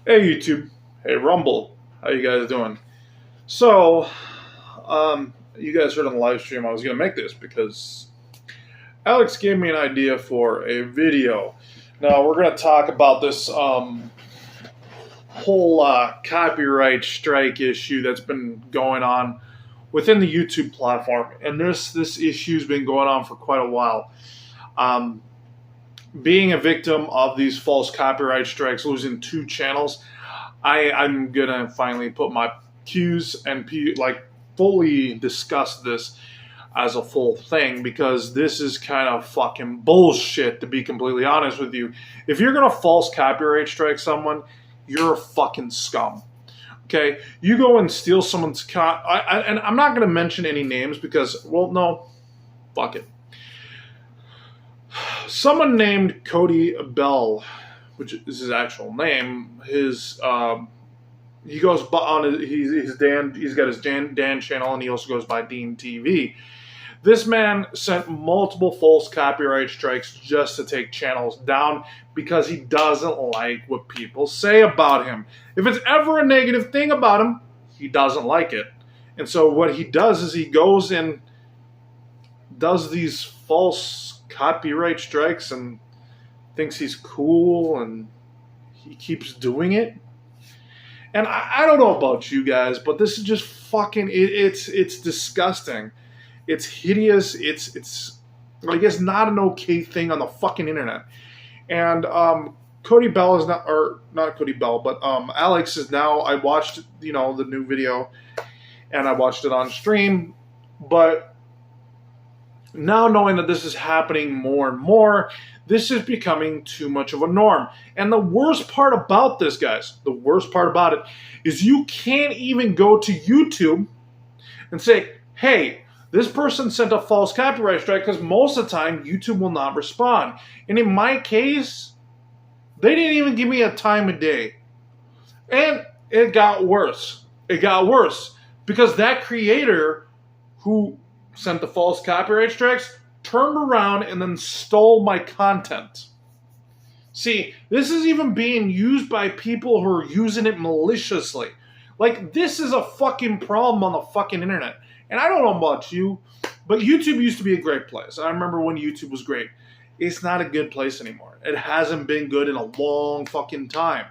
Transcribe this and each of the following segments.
Hey YouTube, hey Rumble, how you guys doing? So, you guys heard on the live stream I was gonna make this because Alex gave me an idea for a video. Now we're gonna talk about this whole copyright strike issue that's been going on within the YouTube platform, and this issue's been going on for quite a while. Um, Being a victim of these false copyright strikes, losing two channels, I'm gonna finally put my cues and fully discuss this as a full thing because this is kind of fucking bullshit, to be completely honest with you. If you're gonna false copyright strike someone, you're a fucking scum. Okay, you go and steal someone's and I'm not gonna mention any names because, well, no, fuck it. Someone named Cody Bell, which is his actual name, he goes on he's Dan. He's got his Dan channel, and he also goes by Dean TV. This man sent multiple false copyright strikes just to take channels down because he doesn't like what people say about him. If it's ever a negative thing about him, he doesn't like it. And so what he does is he goes and does these false copyright strikes and thinks he's cool, and he keeps doing it. And I don't know about you guys, but this is just fucking. It's disgusting. It's hideous. It's I guess not an okay thing on the fucking internet. And Cody Bell is not, or not Cody Bell, but Alex is now. I watched the new video, and I watched it on stream, but now knowing that this is happening more and more, this is becoming too much of a norm. And the worst part about this, guys, the worst part about it is you can't even go to YouTube and say, hey, this person sent a false copyright strike, because most of the time YouTube will not respond. And in my case, they didn't even give me a time of day. And it got worse. It got worse because that creator who sent the false copyright strikes turned around and then stole my content. See, this is even being used by people who are using it maliciously. Like, this is a fucking problem on the fucking internet. And I don't know about you, but YouTube used to be a great place. I remember when YouTube was great. It's not a good place anymore. It hasn't been good in a long fucking time.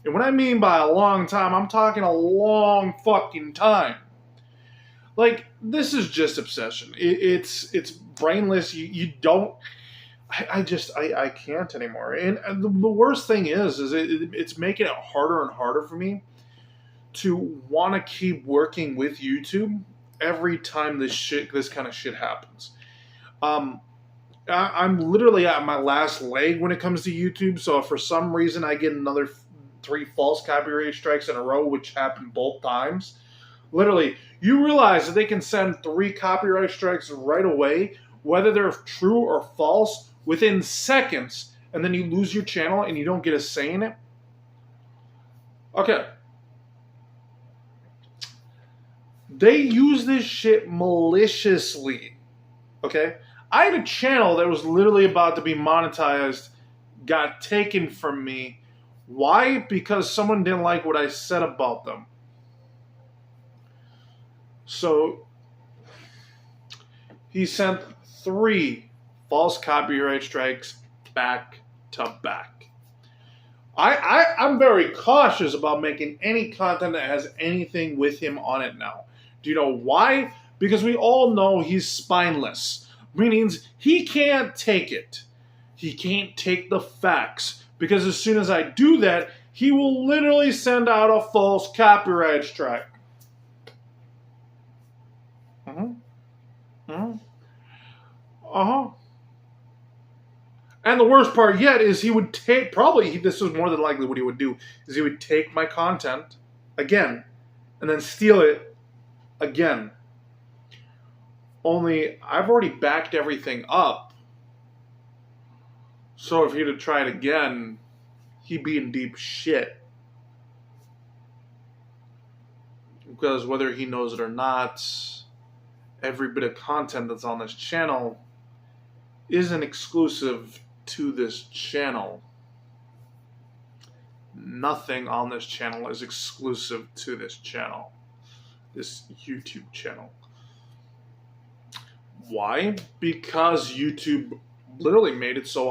And what I mean by a long time, I'm talking a long fucking time. Like, this is just obsession. It's brainless. You don't. I can't anymore. And the worst thing is it's making it harder and harder for me to want to keep working with YouTube every time this kind of shit happens. I'm literally at my last leg when it comes to YouTube. So if for some reason I get another 3 false copyright strikes in a row, which happened both times. Literally, you realize that they can send 3 copyright strikes right away, whether they're true or false, within seconds, and then you lose your channel and you don't get a say in it? Okay. They use this shit maliciously. Okay? I had a channel that was literally about to be monetized, got taken from me. Why? Because someone didn't like what I said about them. So he sent 3 false copyright strikes back to back. I'm very cautious about making any content that has anything with him on it now. Do you know why? Because we all know he's spineless. Meaning he can't take it. He can't take the facts. Because as soon as I do that, he will literally send out a false copyright strike. And the worst part yet is he would take, this is more than likely what he would do, is he would take my content again and then steal it again. Only I've already backed everything up. So if he were to try it again, he'd be in deep shit. Because whether he knows it or not, every bit of content that's on this channel isn't exclusive to this channel. Nothing on this channel is exclusive to this channel, this YouTube channel. Why? Because YouTube literally made it so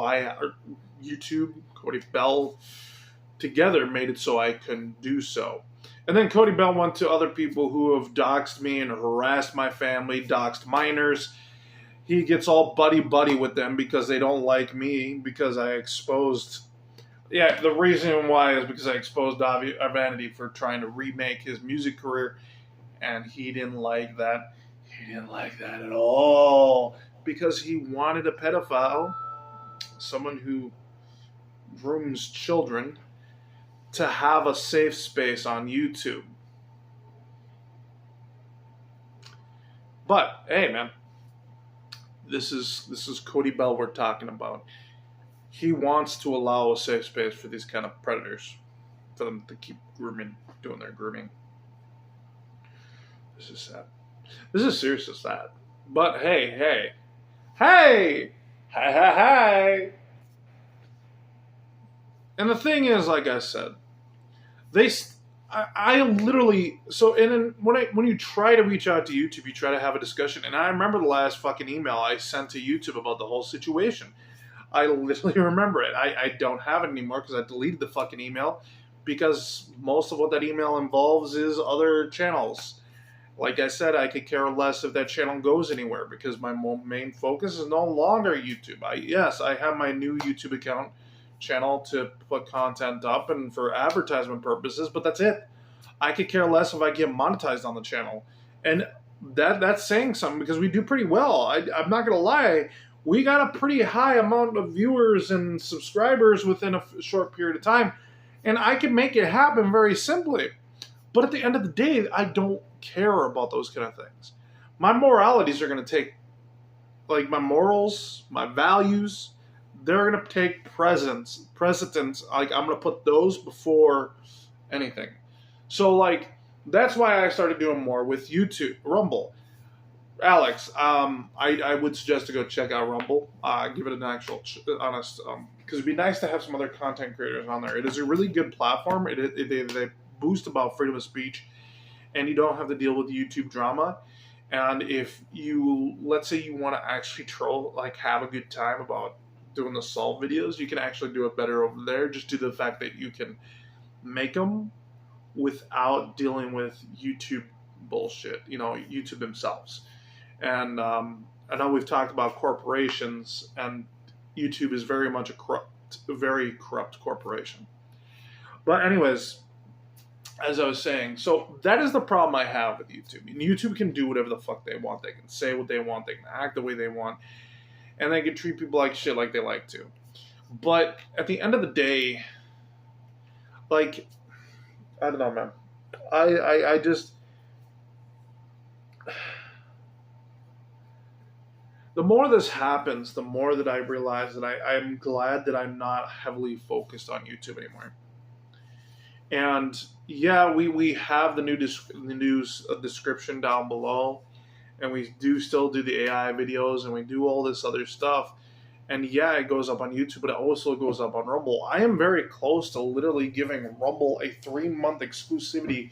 YouTube, Cody Bell together made it so I couldn't do so. And then Cody Bell went to other people who have doxed me and harassed my family, doxed minors. He gets all buddy-buddy with them because they don't like me, because I exposed... Yeah, the reason why is because I exposed Vanity for trying to remake his music career, and he didn't like that. He didn't like that at all, because he wanted a pedophile, someone who grooms children, to have a safe space on YouTube. But hey, man, this is Cody Bell we're talking about. He wants to allow a safe space for these kind of predators, for them to keep doing their grooming. This is sad. This is seriously sad. But hey. And the thing is, like I said, I literally, so when you try to reach out to YouTube, you try to have a discussion. And I remember the last fucking email I sent to YouTube about the whole situation. I literally remember it. I don't have it anymore because I deleted the fucking email, because most of what that email involves is other channels. Like I said, I could care less if that channel goes anywhere, because my main focus is no longer YouTube. Yes, I have my new YouTube account channel to put content up and for advertisement purposes, but that's it. I could care less if I get monetized on the channel. And that's saying something, because we do pretty well. I'm not going to lie. We got a pretty high amount of viewers and subscribers within a short period of time. And I can make it happen very simply. But at the end of the day, I don't care about those kind of things. My moralities are going to take, like my morals, my values, they're going to take precedence. Like I'm going to put those before anything. So like, that's why I started doing more with YouTube, Rumble. Alex, I would suggest to go check out Rumble. Give it an actual honest, because it'd be nice to have some other content creators on there. It is a really good platform. They boost about freedom of speech, and you don't have to deal with YouTube drama. And if you, let's say you want to actually troll, like have a good time about doing the solve videos, you can actually do it better over there, just due to the fact that you can make them without dealing with YouTube bullshit, YouTube themselves. And I know we've talked about corporations, and YouTube is very much a very corrupt corporation. But anyways, as I was saying, so that is the problem I have with YouTube. And YouTube can do whatever the fuck they want. They can say what they want. They can act the way they want. And they can treat people like shit like they like to. But at the end of the day, like, I don't know, man. I just... The more this happens, the more that I realize that I'm glad that I'm not heavily focused on YouTube anymore. And yeah, we have the news description down below, and we still do the AI videos, and we do all this other stuff. And yeah, it goes up on YouTube, but it also goes up on Rumble. I am very close to literally giving Rumble a 3-month exclusivity,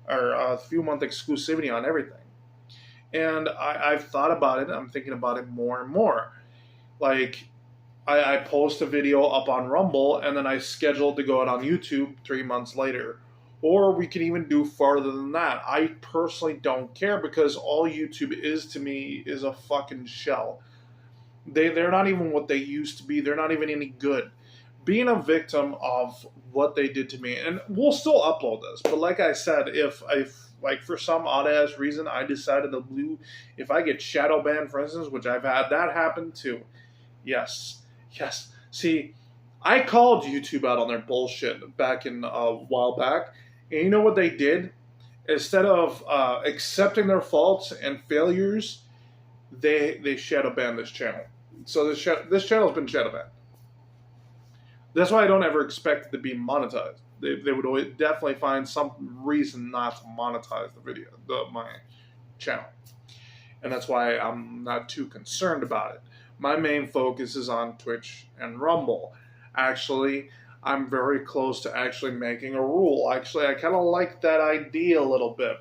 or a few-month exclusivity on everything. And I've thought about it. I'm thinking about it more and more. Like, I post a video up on Rumble, and then I schedule to go out on YouTube 3 months later. Or we can even do farther than that. I personally don't care, because all YouTube is to me is a fucking shell. They're not even what they used to be. They're not even any good. Being a victim of what they did to me, and we'll still upload this, but like I said, if like for some odd ass reason I decided to if I get shadow banned, for instance, which I've had that happen too. Yes. See, I called YouTube out on their bullshit back in a while back, and you know what they did? Instead of accepting their faults and failures, they shadow banned this channel. So this channel's been shadow banned. That's why I don't ever expect it to be monetized. They would always definitely find some reason not to monetize my channel. And that's why I'm not too concerned about it. My main focus is on Twitch and Rumble. Actually, I'm very close to actually making a rule. Actually, I kind of like that idea a little bit.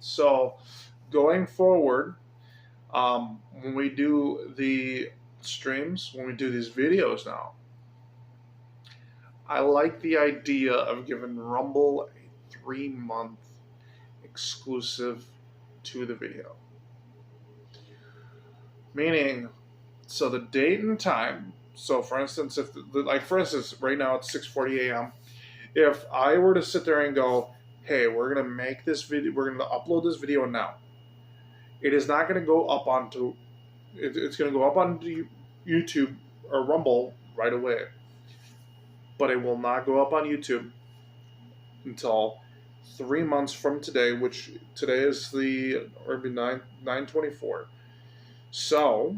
So, going forward, when we do the streams, when we do these videos now, I like the idea of giving Rumble a 3-month exclusive to the video. Meaning, so the date and time. So, for instance, right now it's 6:40 a.m. If I were to sit there and go, "Hey, we're gonna make this video. We're gonna upload this video now," it is not gonna go up onto. It's gonna go up onto YouTube or Rumble right away, but it will not go up on YouTube until 3 months from today, which today is the 9/24. So,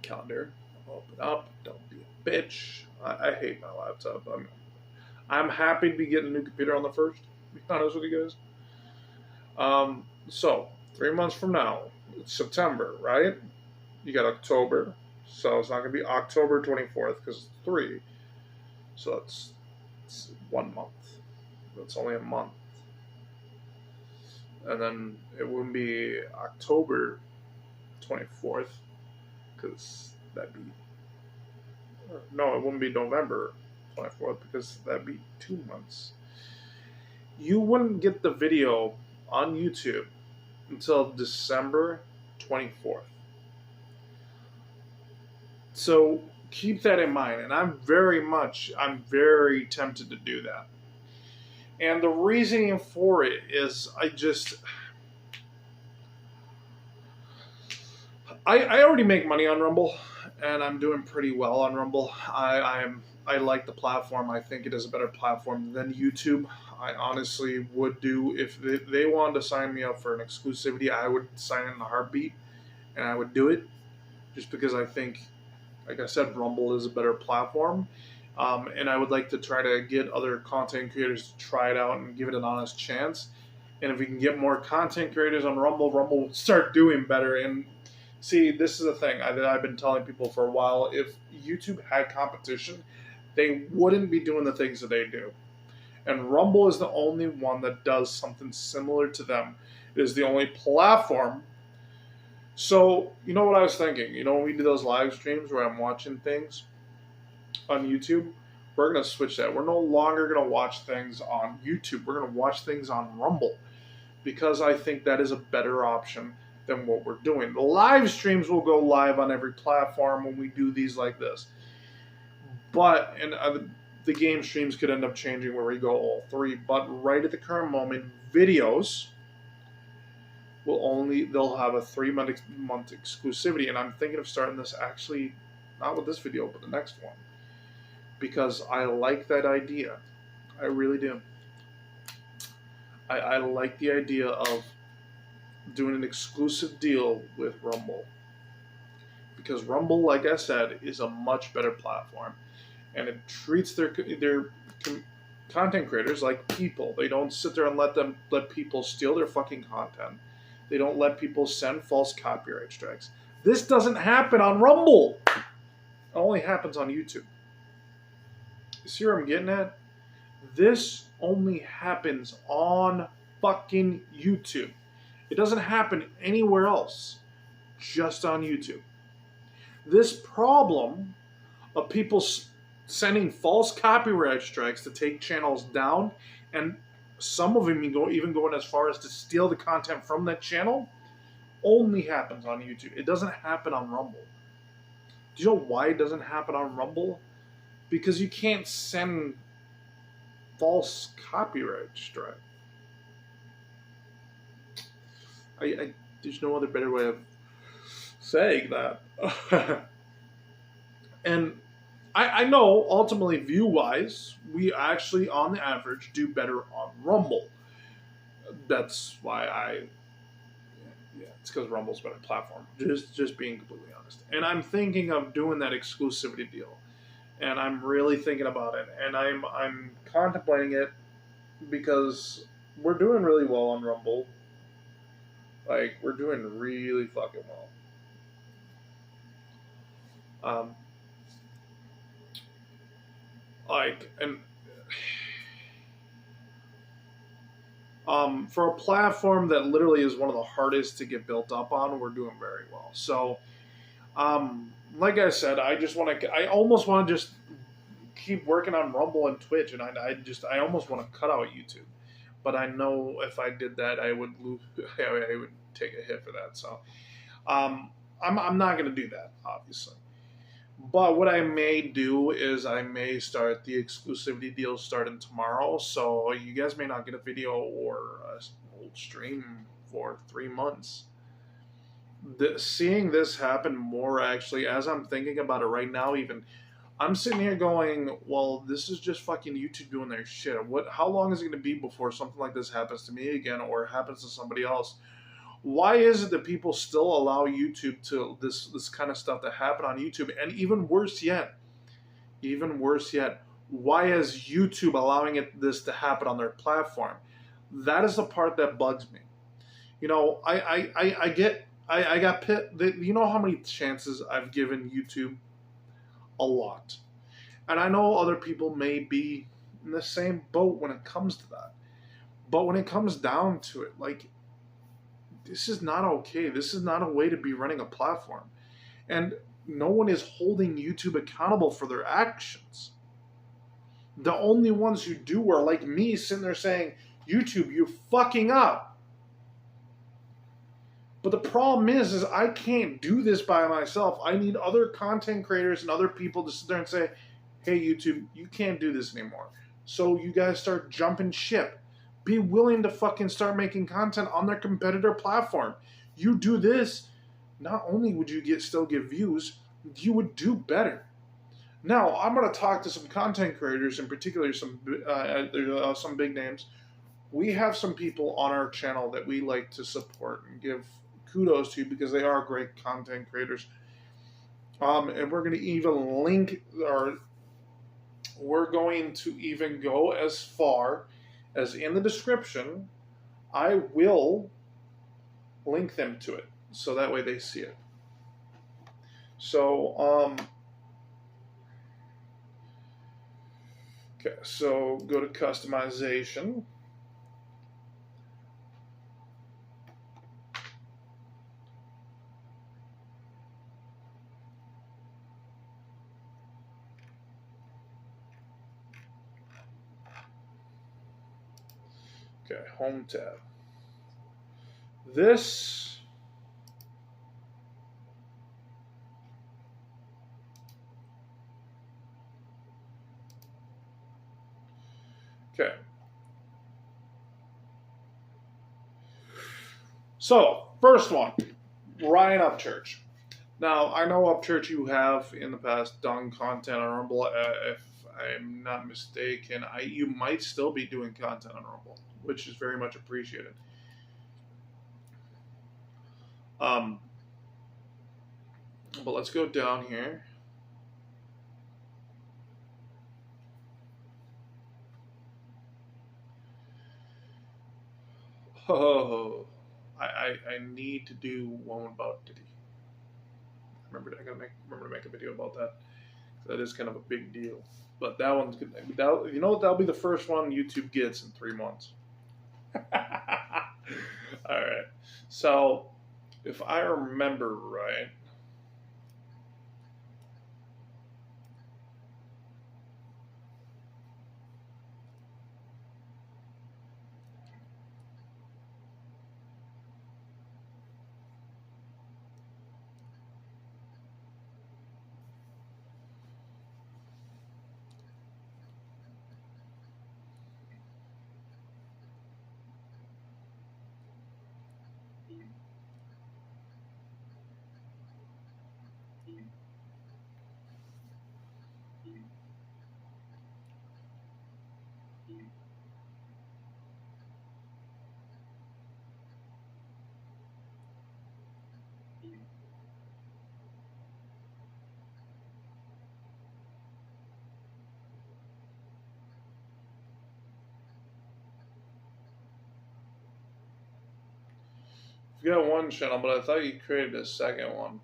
calendar, open up. Don't be a bitch. I hate my laptop. I'm happy to be getting a new computer on the 1st. To be honest with you guys. So 3 months from now, it's September, right? You got October, so it's not gonna be October 24th because it's 3. So it's 1 month. That's only a month. And then it wouldn't be October 24th because that'd be. No, it wouldn't be November 24th because that'd be 2 months. You wouldn't get the video on YouTube until December 24th. So keep that in mind, and I'm very tempted to do that. And the reasoning for it is I already make money on Rumble, and I'm doing pretty well on Rumble. I like the platform. I think it is a better platform than YouTube. I honestly would do, if they wanted to sign me up for an exclusivity, I would sign in a heartbeat, and I would do it, just because I think, like I said, Rumble is a better platform. And I would like to try to get other content creators to try it out and give it an honest chance. And if we can get more content creators on Rumble, Rumble will start doing better. And see, this is the thing that I've been telling people for a while. If YouTube had competition, they wouldn't be doing the things that they do. And Rumble is the only one that does something similar to them. It is the only platform. So, you know what I was thinking? You know, when we do those live streams where I'm watching things on YouTube, we're going to switch that. We're no longer going to watch things on YouTube. We're going to watch things on Rumble, because I think that is a better option than what we're doing. The live streams will go live on every platform when we do these like this. But, and the game streams could end up changing where we go all 3. But right at the current moment, videos they'll have a 3-month exclusivity. And I'm thinking of starting this, actually, not with this video, but the next one, because I like that idea. I really do. I like the idea of doing an exclusive deal with Rumble, because Rumble, like I said, is a much better platform, and it treats their content creators like people. They don't sit there and let people steal their fucking content. They don't let people send false copyright strikes. This doesn't happen on Rumble. It only happens on YouTube. You see where I'm getting at? This only happens on fucking YouTube. It doesn't happen anywhere else, just on YouTube. This problem of people sending false copyright strikes to take channels down, and some of them even going as far as to steal the content from that channel, only happens on YouTube. It doesn't happen on Rumble. Do you know why it doesn't happen on Rumble? Because you can't send false copyright strike. There's no other better way of saying that. And I know, ultimately, view-wise, we actually, on the average, do better on Rumble. That's why it's because Rumble's a better platform. Just being completely honest. And I'm thinking of doing that exclusivity deal. And I'm really thinking about it. And I'm contemplating it because we're doing really well on Rumble. Like, we're doing really fucking well. like, and for a platform that literally is one of the hardest to get built up on, we're doing very well. So, like I said, I almost want to just keep working on Rumble and Twitch, and I almost want to cut out YouTube. But I know if I did that, I would lose. I would take a hit for that. So, I'm not going to do that, obviously. But what I may do is I may start the exclusivity deal starting tomorrow. So you guys may not get a video or a stream for 3 months. Seeing this happen more actually, as I'm thinking about it right now, even I'm sitting here going, well, this is just fucking YouTube doing their shit. How long is it going to be before something like this happens to me again or happens to somebody else? Why is it that people still allow YouTube to this kind of stuff to happen on YouTube? And even worse yet, why is YouTube allowing this to happen on their platform? That is the part that bugs me. You know, I got pit. You know how many chances I've given YouTube? A lot. And I know other people may be in the same boat when it comes to that. But when it comes down to it, like, this is not okay. This is not a way to be running a platform. And no one is holding YouTube accountable for their actions. The only ones who do are like me sitting there saying, YouTube, you're fucking up. But the problem is I can't do this by myself. I need other content creators and other people to sit there and say, hey, YouTube, you can't do this anymore. So you guys start jumping ship. Be willing to fucking start making content on their competitor platform. You do this, not only would you still get views, you would do better. Now, I'm going to talk to some content creators, in particular some big names. We have some people on our channel that we like to support and give kudos to because they are great content creators. And we're going to even we're going to even go as far as in the description, I will link them to it. So that way they see it. So, okay, so go to customization. Okay, home tab. This okay. So, first one, Ryan Upchurch. Now, I know Upchurch you have in the past done content on Rumble. If I'm not mistaken, you might still be doing content on Rumble, which is very much appreciated. But let's go down here. Oh, I need to do one about Diddy. Remember to make a video about that. That is kind of a big deal. But that one's good. You know what? That'll be the first one YouTube gets in 3 months. All right. So, if I remember right. You got one channel, but I thought you created a second one.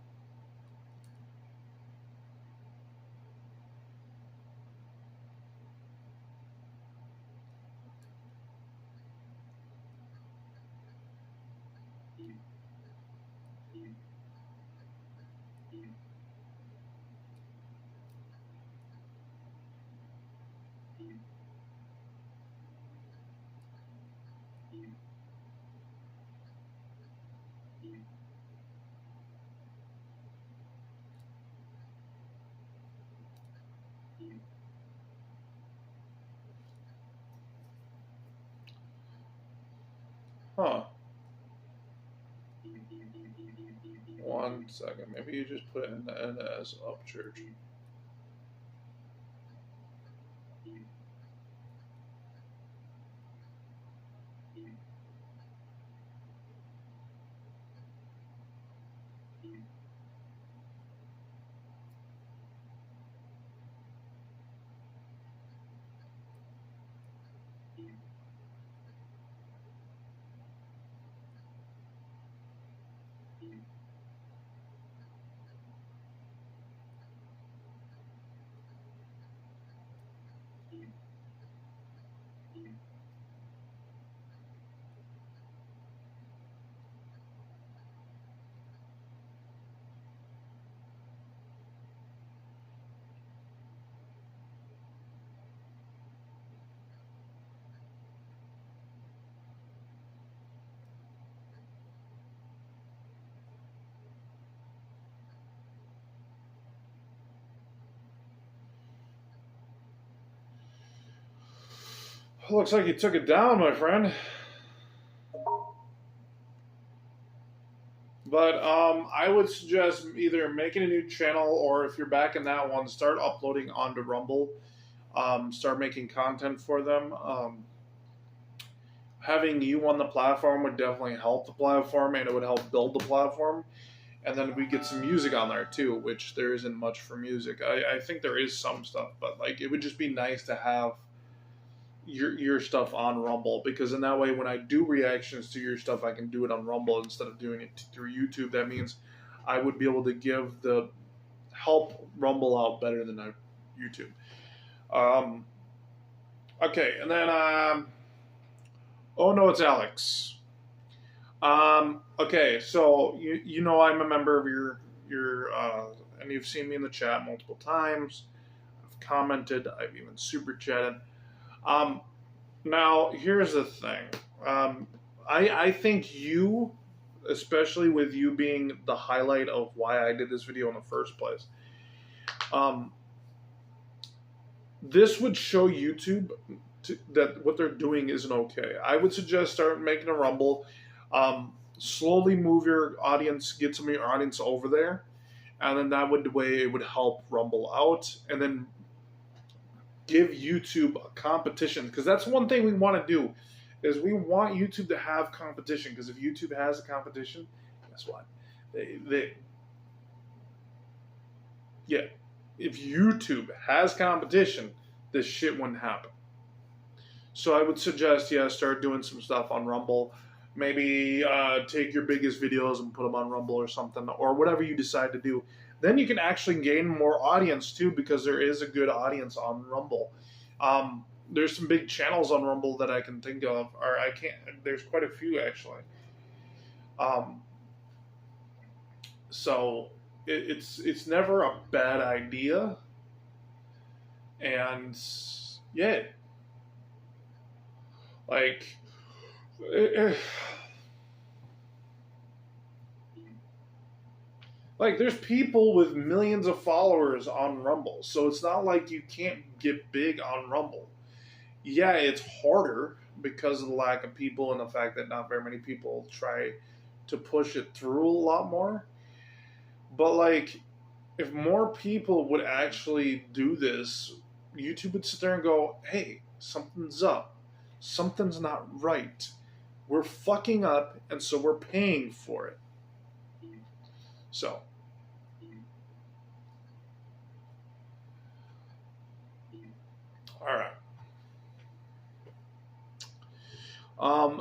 Huh. 1 second. Maybe you just put it in the end as Upchurch. Looks like you took it down, my friend. But I would suggest either making a new channel, or if you're back in that one, start uploading onto Rumble. Start making content for them. Having you on the platform would definitely help the platform, and it would help build the platform. And then we get some music on there too, which there isn't much for music. I think there is some stuff, but like it would just be nice to have your stuff on Rumble, because in that way, when I do reactions to your stuff, I can do it on Rumble instead of doing it through YouTube. That means I would be able to give the help Rumble out better than YouTube. Okay, and then oh no, it's Alex. Okay, so you know I'm a member of your and you've seen me in the chat multiple times. I've commented. I've even super chatted. Now, here's the thing. I think you, especially with you being the highlight of why I did this video in the first place, this would show YouTube that what they're doing isn't okay. I would suggest start making a Rumble. Slowly move your audience, get some of your audience over there, and then that would way it would help Rumble out, and then give YouTube a competition, because that's one thing we want to do, is we want YouTube to have competition, because if YouTube has a competition, guess what? Yeah, if YouTube has competition, this shit wouldn't happen. So I would suggest, yeah, start doing some stuff on Rumble. Maybe take your biggest videos and put them on Rumble or something, or whatever you decide to do. Then you can actually gain more audience too, because there is a good audience on Rumble. There's some big channels on Rumble that I can think of, or I can't. There's quite a few actually. So it's never a bad idea, and yeah, like. Like, there's people with millions of followers on Rumble, so it's not like you can't get big on Rumble. Yeah, it's harder because of the lack of people and the fact that not very many people try to push it through a lot more. But, like, if more people would actually do this, YouTube would sit there and go, hey, something's up. Something's not right. We're fucking up, and so we're paying for it. So. All right.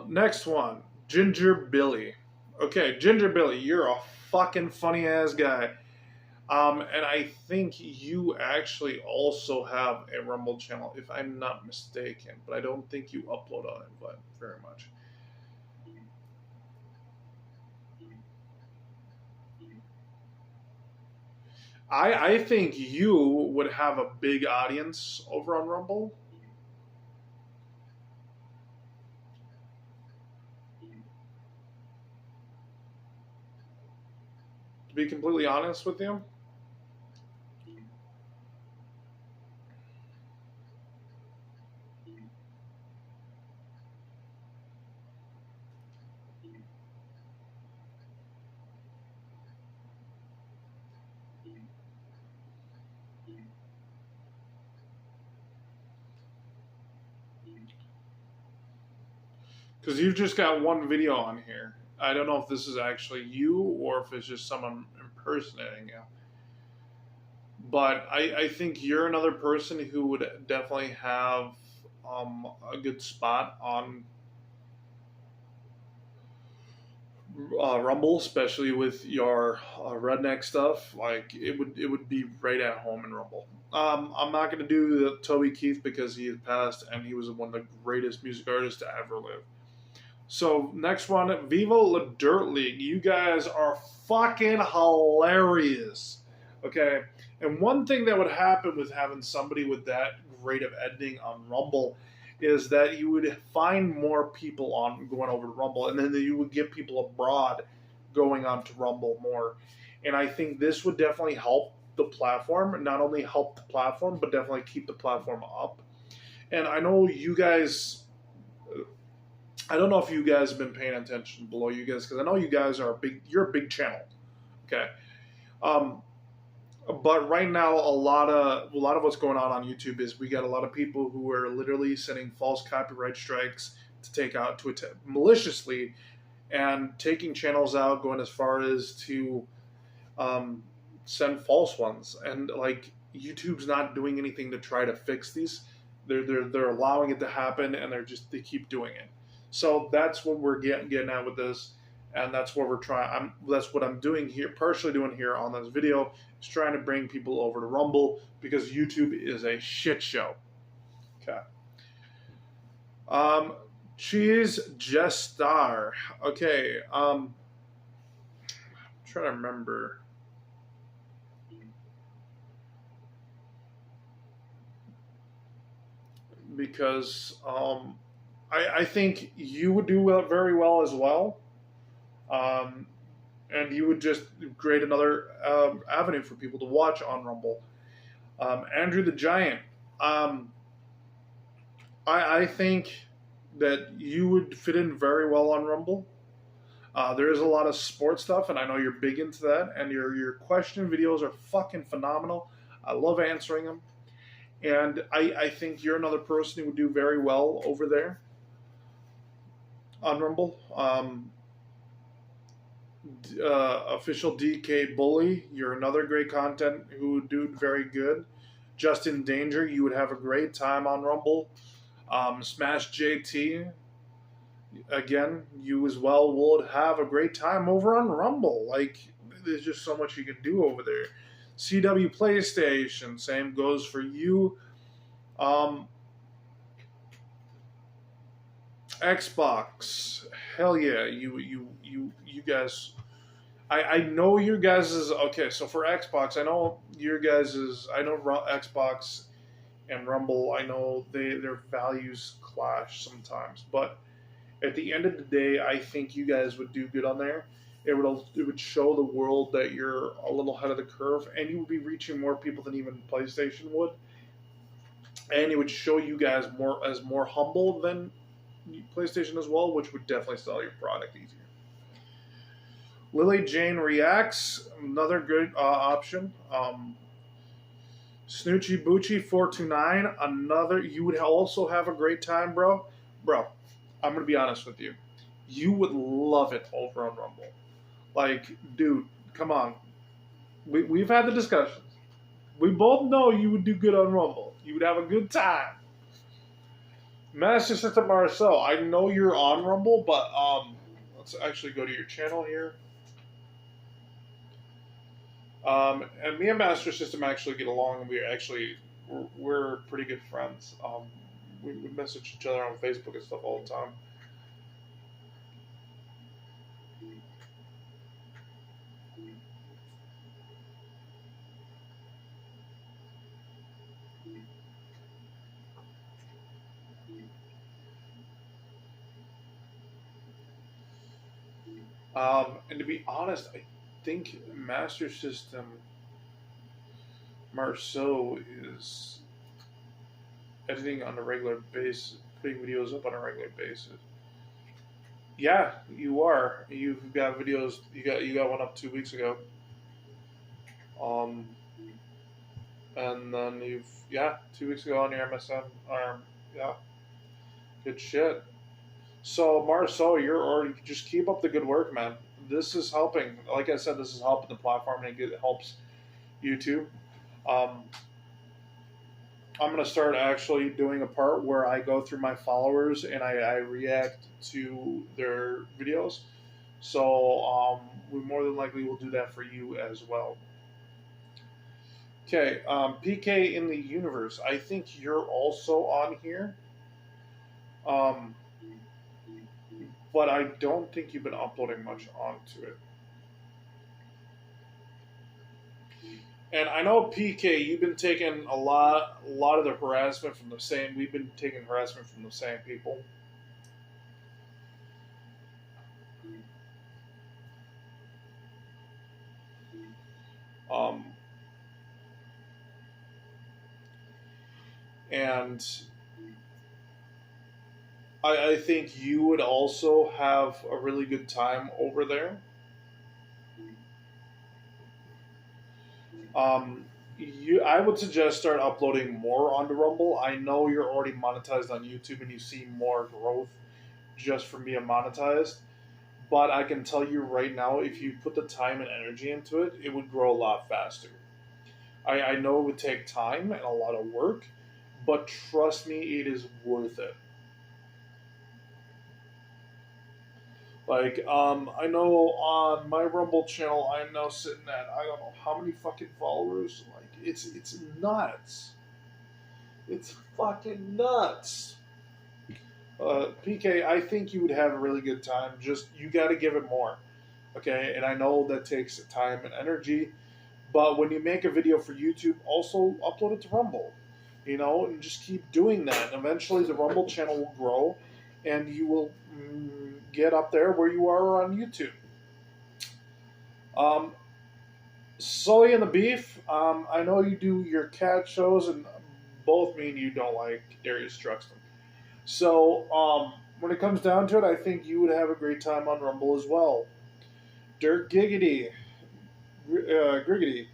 Next one, Ginger Billy. Okay, Ginger Billy, you're a fucking funny ass guy. And I think you actually also have a Rumble channel, if I'm not mistaken, but I don't think you upload on it, but very much. I think you would have a big audience over on Rumble. To be completely honest with you. Because you've just got one video on here. I don't know if this is actually you or if it's just someone impersonating you. But I think you're another person who would definitely have a good spot on Rumble, especially with your redneck stuff. Like it would be right at home in Rumble. I'm not going to do the Toby Keith because he has passed and he was one of the greatest music artists to ever live. So next one, Viva La Dirt League. You guys are fucking hilarious. Okay, and one thing that would happen with having somebody with that great of editing on Rumble is that you would find more people on going over to Rumble, and then you would get people abroad going on to Rumble more. And I think this would definitely help the platform, not only help the platform, but definitely keep the platform up. And I know you guys, I don't know if you guys have been paying attention below you guys, because I know you guys are you're a big channel. Okay. But right now, a lot of what's going on YouTube is we got a lot of people who are literally sending false copyright strikes to take out maliciously, and taking channels out, going as far as to send false ones. And like YouTube's not doing anything to try to fix these. They're allowing it to happen, and they keep doing it. So that's what we're getting at with this. And that's what we're trying. That's what I'm doing here, partially doing here on this video, is trying to bring people over to Rumble because YouTube is a shit show. Okay. Cheese Gestar. Okay. I'm trying to remember. Because I think you would do very well as well. And you would just create another avenue for people to watch on Rumble. Andrew the Giant. I think that you would fit in very well on Rumble. There is a lot of sports stuff, and I know you're big into that. And your question videos are fucking phenomenal. I love answering them. And I think you're another person who would do very well over there on Rumble. Official DK Bully, you're another great content who would do very good. Justin Danger, you would have a great time on Rumble. Smash JT, again, you as well would have a great time over on Rumble. Like, there's just so much you can do over there. CW PlayStation, same goes for you. Xbox, hell yeah, you guys. I know your guys is okay. So for Xbox, I know your guys is. I know Xbox and Rumble. I know their values clash sometimes, but at the end of the day, I think you guys would do good on there. It would show the world that you're a little ahead of the curve, and you would be reaching more people than even PlayStation would. And it would show you guys more humble than PlayStation as well, which would definitely sell your product easier. Lily Jane Reacts, another good option. Snoochie Boochie 429, another. You would also have a great time, bro. Bro, I'm gonna be honest with you. You would love it over on Rumble. Like, dude, come on. We've had the discussions. We both know you would do good on Rumble. You would have a good time. Master System Marcel, I know you're on Rumble, but let's actually go to your channel here. And me and Master System actually get along, and we're pretty good friends. We message each other on Facebook and stuff all the time. And to be honest, I think Master System Marceau is editing on a regular basis, putting videos up on a regular basis. Yeah, you are. You've got videos. You got one up 2 weeks ago. Um, and then 2 weeks ago on your MSN arm. Yeah, good shit. So Marceau, you're already just keep up the good work, man. This is helping. Like I said, this is helping the platform and it helps YouTube. Um, I'm gonna start actually doing a part where I go through my followers and I react to their videos. So we more than likely will do that for you as well. Okay, PK in the universe. I think you're also on here, um, but I don't think you've been uploading much onto it. And I know PK, you've been taking a lot of the harassment from the same. We've been taking harassment from the same people. Um, and I think you would also have a really good time over there. I would suggest start uploading more onto Rumble. I know you're already monetized on YouTube and you see more growth just from being monetized. But I can tell you right now, if you put the time and energy into it, it would grow a lot faster. I know it would take time and a lot of work, but trust me, it is worth it. Like, I know on my Rumble channel, I'm now sitting at I don't know how many fucking followers. Like, it's nuts. It's fucking nuts. PK, I think you would have a really good time. Just you got to give it more, okay? And I know that takes time and energy, but when you make a video for YouTube, also upload it to Rumble, and just keep doing that. And eventually, the Rumble channel will grow, and you will get up there where you are on YouTube. Sully and the Beef, I know you do your cat shows, and both me and you don't like Darius Truxton. So, when it comes down to it, I think you would have a great time on Rumble as well. Dirk Giggity, Griggity.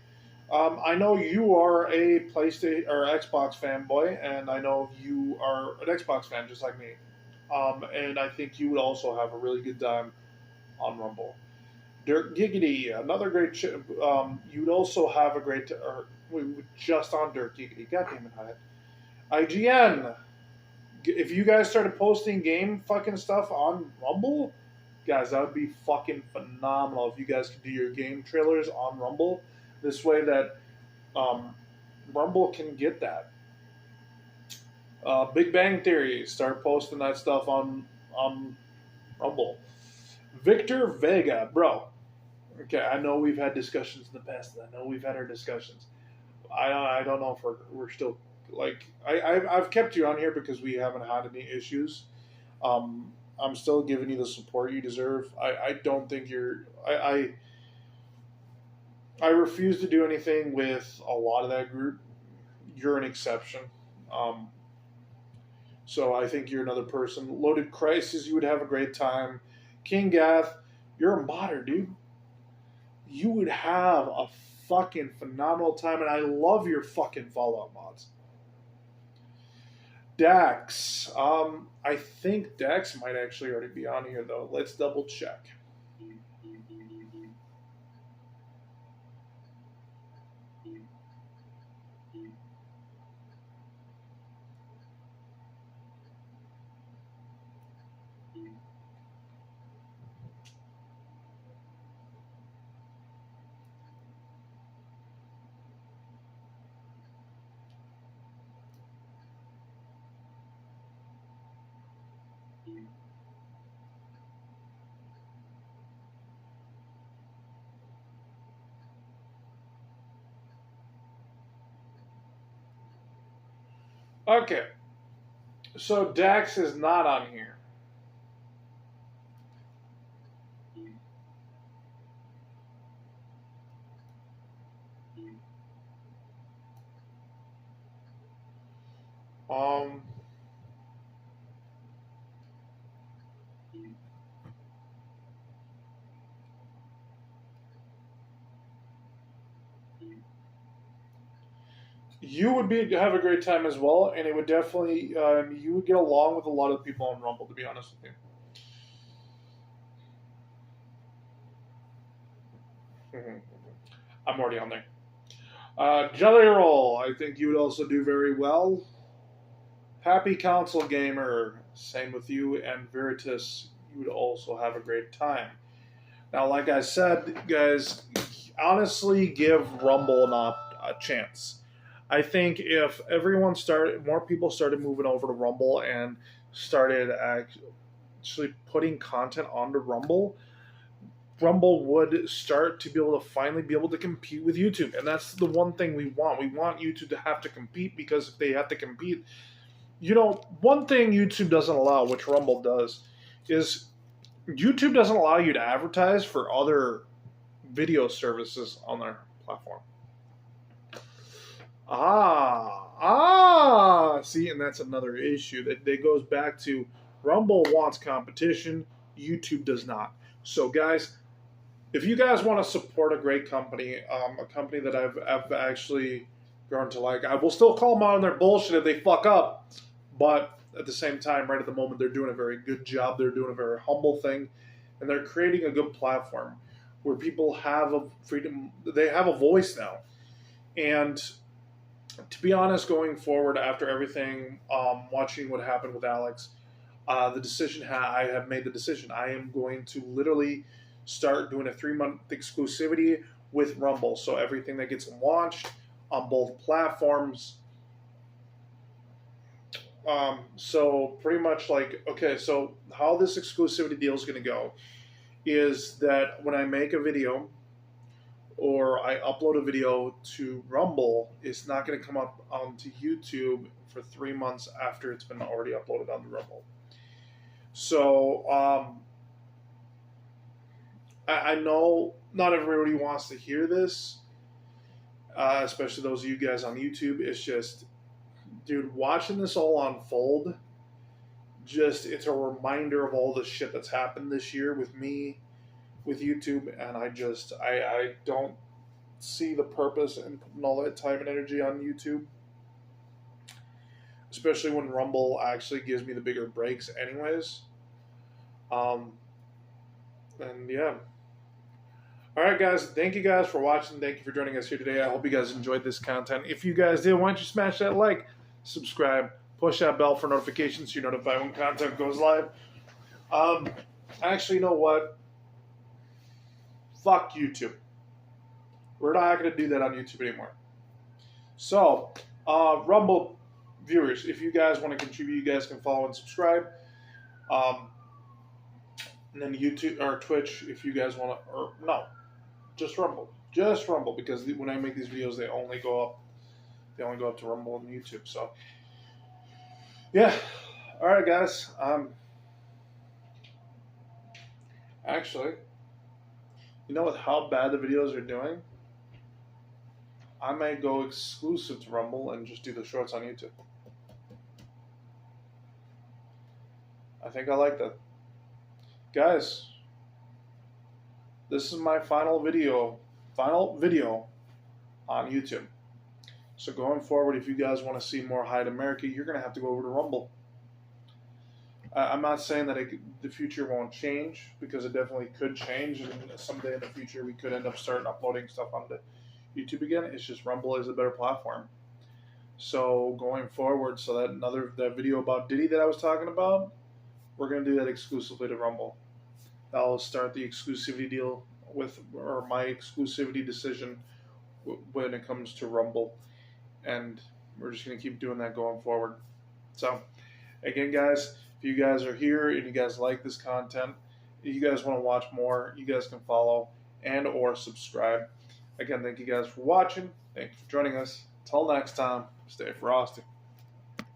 I know you are a PlayStation or Xbox fanboy, and I know you are an Xbox fan just like me. And I think you would also have a really good time on Rumble. Dirk Giggity, another great. You'd also have a great. Just on Dirk Giggity. God damn it, Hyatt. IGN. If you guys started posting game fucking stuff on Rumble, guys, that would be fucking phenomenal. If you guys could do your game trailers on Rumble, this way that Rumble can get that. Big Bang Theory, start posting that stuff on Rumble. Victor Vega, bro. Okay, I know we've had discussions in the past. I know we've had our discussions. I don't know if we're still like I've kept you on here because we haven't had any issues. I'm still giving you the support you deserve. I don't think you're I refuse to do anything with a lot of that group. You're an exception. So I think you're another person. Loaded Crisis, you would have a great time. King Gath, you're a modder, dude. You would have a fucking phenomenal time, and I love your fucking Fallout mods. Dax, I think Dax might actually already be on here though. Let's double check. Okay, so Dax is not on here. You would be have a great time as well, and it would definitely you would get along with a lot of people on Rumble. To be honest with you, I'm already on there. Jelly Roll, I think you would also do very well. Happy Console Gamer, same with you, and Veritas, you would also have a great time. Now, like I said, guys, honestly, give Rumble a chance. I think if more people started moving over to Rumble and started actually putting content onto Rumble, Rumble would start to be able to finally be able to compete with YouTube. And that's the one thing we want. We want YouTube to have to compete, because if they have to compete, one thing YouTube doesn't allow, which Rumble does, is YouTube doesn't allow you to advertise for other video services on their platform. See, and that's another issue that goes back to Rumble wants competition, YouTube does not. So, guys, if you guys want to support a great company, a company that I've actually grown to like, I will still call them out on their bullshit if they fuck up, but at the same time, right at the moment, they're doing a very good job. They're doing a very humble thing, and they're creating a good platform where people have a freedom. They have a voice now, and to be honest, going forward after everything, watching what happened with Alex, the decision I have made the decision. I am going to literally start doing a 3-month exclusivity with Rumble. So everything that gets launched on both platforms. So pretty much okay, so how this exclusivity deal is going to go is that when I make a video or I upload a video to Rumble, it's not going to come up onto YouTube for 3 months after it's been already uploaded onto Rumble. So I know not everybody wants to hear this, especially those of you guys on YouTube. It's just, dude, watching this all unfold, it's a reminder of all the shit that's happened this year with me, with YouTube, and I don't see the purpose in putting all that time and energy on YouTube, especially when Rumble actually gives me the bigger breaks anyways. And yeah. Alright guys, thank you guys for watching. Thank you for joining us here today. I hope you guys enjoyed this content. If you guys did, why don't you smash that like, subscribe, push that bell for notifications so you're notified when content goes live. Actually, you know what? Fuck YouTube. We're not going to do that on YouTube anymore. So, Rumble viewers, if you guys want to contribute, you guys can follow and subscribe. And then YouTube or Twitch, if you guys want to, or no, just Rumble. Just Rumble, because when I make these videos, they only go up to Rumble and YouTube. So, yeah. All right, guys. Actually, you know, with how bad the videos are doing, I might go exclusive to Rumble and just do the shorts on YouTube. I think I like that. Guys, this is my final video on YouTube. So going forward, if you guys want to see more Hyatt America, you're going to have to go over to Rumble. I'm not saying that the future won't change, because it definitely could change, and someday in the future we could end up starting uploading stuff onto YouTube again. It's just Rumble is a better platform. So going forward, so that video about Diddy that I was talking about, we're going to do that exclusively to Rumble. I'll start the exclusivity deal or my exclusivity decision when it comes to Rumble, and we're just going to keep doing that going forward. So, again, guys, if you guys are here and you guys like this content, if you guys want to watch more, you guys can follow and or subscribe. Again, thank you guys for watching. Thank you for joining us. Until next time, stay frosty.